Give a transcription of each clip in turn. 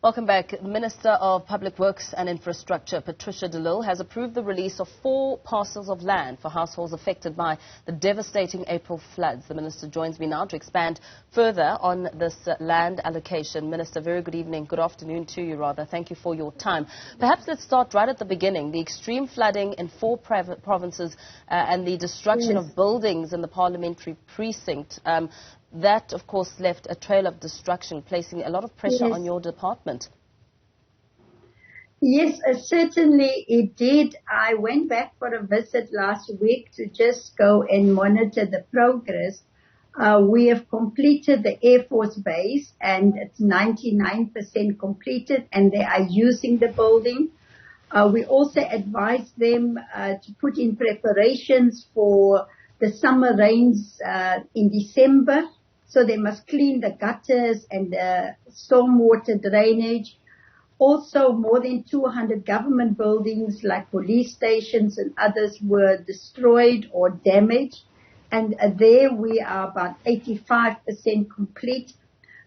Welcome back. Minister of Public Works and Infrastructure, Patricia de Lille, has approved the release of 4 parcels of land for households affected by the devastating April floods. The minister joins me now to expand further on this land allocation. Minister, very good evening. Good afternoon to you, rather. Thank you for your time. Perhaps let's start right at the beginning. The extreme flooding in 4 provinces and the destruction of buildings in the parliamentary precinct. That, of course, left a trail of destruction, placing a lot of pressure on your department. Yes, certainly it did. I went back for a visit last week to just go and monitor the progress. We have completed the Air Force base, and it's 99% completed, and they are using the building. We also advised them to put in preparations for the summer rains in December. So they must clean the gutters and the stormwater drainage. Also, more than 200 government buildings like police stations and others were destroyed or damaged. And there we are about 85% complete.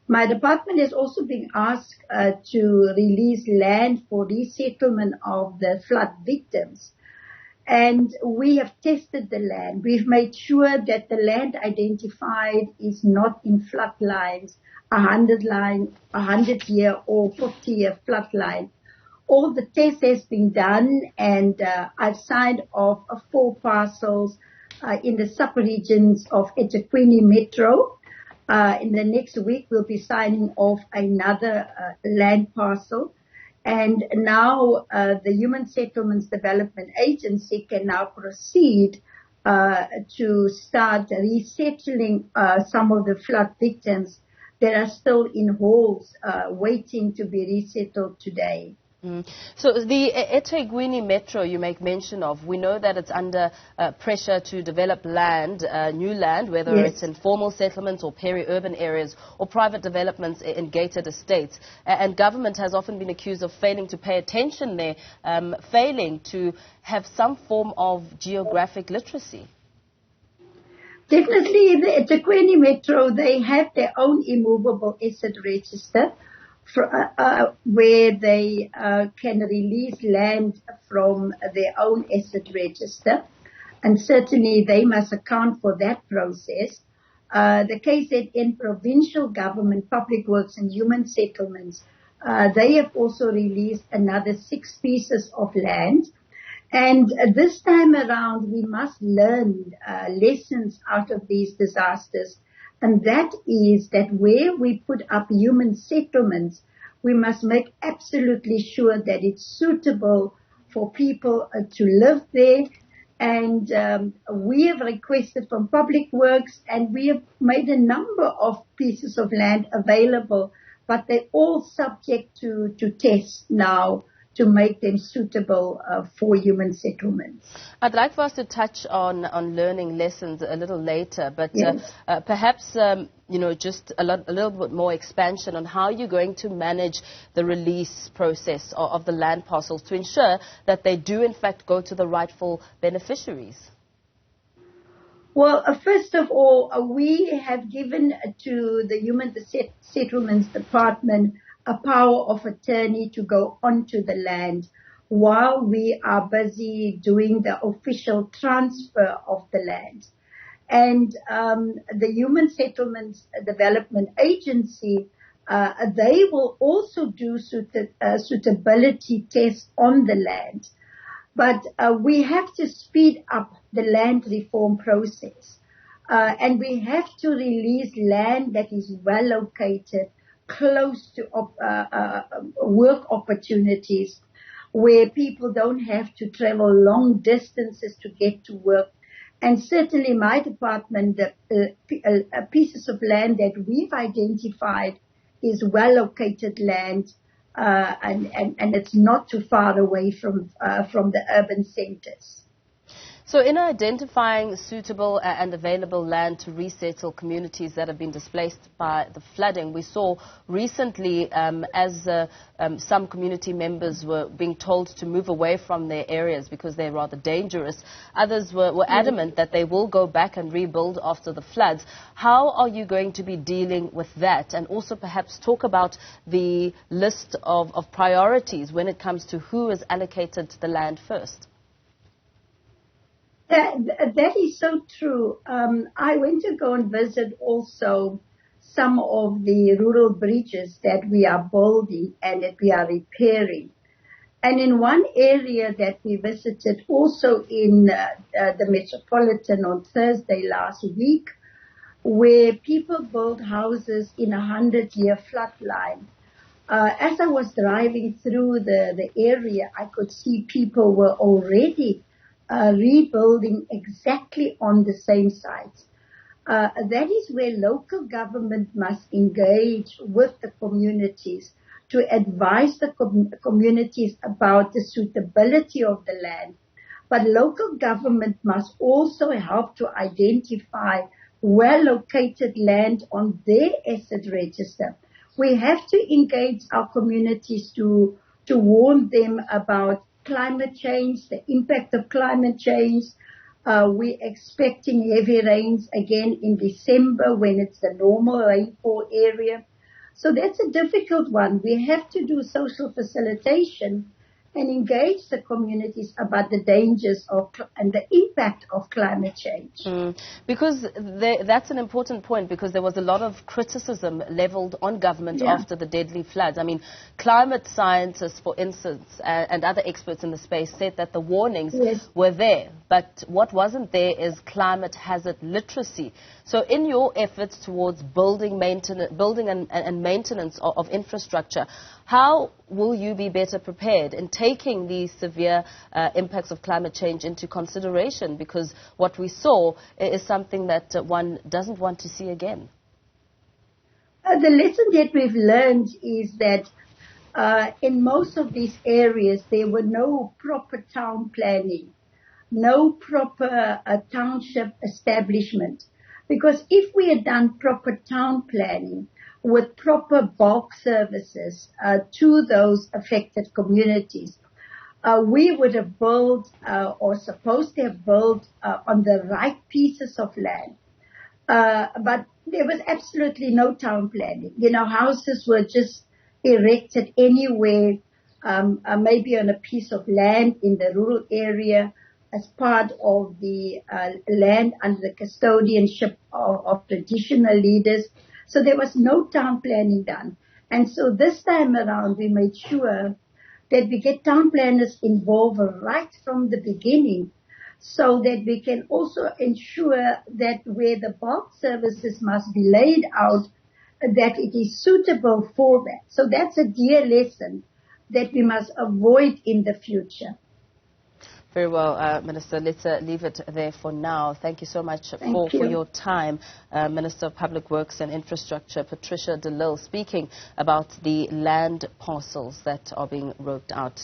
My department has also been asked to release land for resettlement of the flood victims. And we have tested the land. We've made sure that the land identified is not in flood lines, 100-year or 50-year flood line. All the tests has been done, and I've signed off 4 parcels in the sub-regions of eThekwini Metro. In the next week, we'll be signing off another land parcel. And now the Human Settlements Development Agency can now proceed to start resettling some of the flood victims that are still in halls waiting to be resettled today. So the eThekwini Metro you make mention of, we know that it's under pressure to develop land, new land, whether it's in formal settlements or peri-urban areas or private developments in gated estates. And government has often been accused of failing to pay attention there, failing to have some form of geographic literacy. Definitely, the eThekwini Metro, they have their own immovable asset register, where they can release land from their own asset register, and certainly they must account for that process. The KZN provincial government, Public Works and Human Settlements, they have also released another 6 pieces of land. And this time around, we must learn lessons out of these disasters. And that is that where we put up human settlements, we must make absolutely sure that it's suitable for people to live there. And we have requested from Public Works, and we have made a number of pieces of land available, but they're all subject to tests now to make them suitable for human settlements. I'd like for us to touch on learning lessons a little later, but perhaps, just a little bit more expansion on how you're going to manage the release process of the land parcels to ensure that they do, in fact, go to the rightful beneficiaries. Well, first of all, we have given to the Human Settlements Department a power of attorney to go onto the land while we are busy doing the official transfer of the land. And the Human Settlements Development Agency, they will also do suitability tests on the land. But we have to speed up the land reform process. And we have to release land that is well located, close to work opportunities, where people don't have to travel long distances to get to work. And certainly my department, the pieces of land that we've identified is well located land, and it's not too far away from the urban centers. So in identifying suitable and available land to resettle communities that have been displaced by the flooding, we saw recently as some community members were being told to move away from their areas because they're rather dangerous. Others were adamant that they will go back and rebuild after the floods. How are you going to be dealing with that? And also perhaps talk about the list of priorities when it comes to who is allocated the land first. That is so true. I went to go and visit also some of the rural bridges that we are building and that we are repairing. And in one area that we visited, also in the Metropolitan on Thursday last week, where people built houses in a 100-year floodline. As I was driving through the area, I could see people were already rebuilding exactly on the same sites. That is where local government must engage with the communities to advise the communities about the suitability of the land. But local government must also help to identify well-located land on their asset register. We have to engage our communities to warn them about climate change, the impact of climate change. We're expecting heavy rains again in December when it's the normal rainfall area. So that's a difficult one. We have to do social facilitation and engage the communities about the dangers of and the impact of climate change. Because that's an important point, because there was a lot of criticism leveled on government after the deadly floods. I mean, climate scientists, for instance, and other experts in the space said that the warnings were there, but what wasn't there is climate hazard literacy. So in your efforts towards building and maintenance of infrastructure, how will you be better prepared in taking these severe impacts of climate change into consideration? Because what we saw is something that one doesn't want to see again. The lesson that we've learned is that in most of these areas there were no proper town planning, no proper township establishment. Because if we had done proper town planning with proper bulk services to those affected communities, we would have built or supposed to have built on the right pieces of land. But there was absolutely no town planning. You know, houses were just erected anywhere, maybe on a piece of land in the rural area, as part of the land under the custodianship of traditional leaders. So there was no town planning done. And so this time around, we made sure that we get town planners involved right from the beginning, so that we can also ensure that where the bulk services must be laid out, that it is suitable for that. So that's a dear lesson that we must avoid in the future. Very well, Minister. Let's leave it there for now. Thank you so much for your time. Minister of Public Works and Infrastructure, Patricia de Lille, speaking about the land parcels that are being roped out.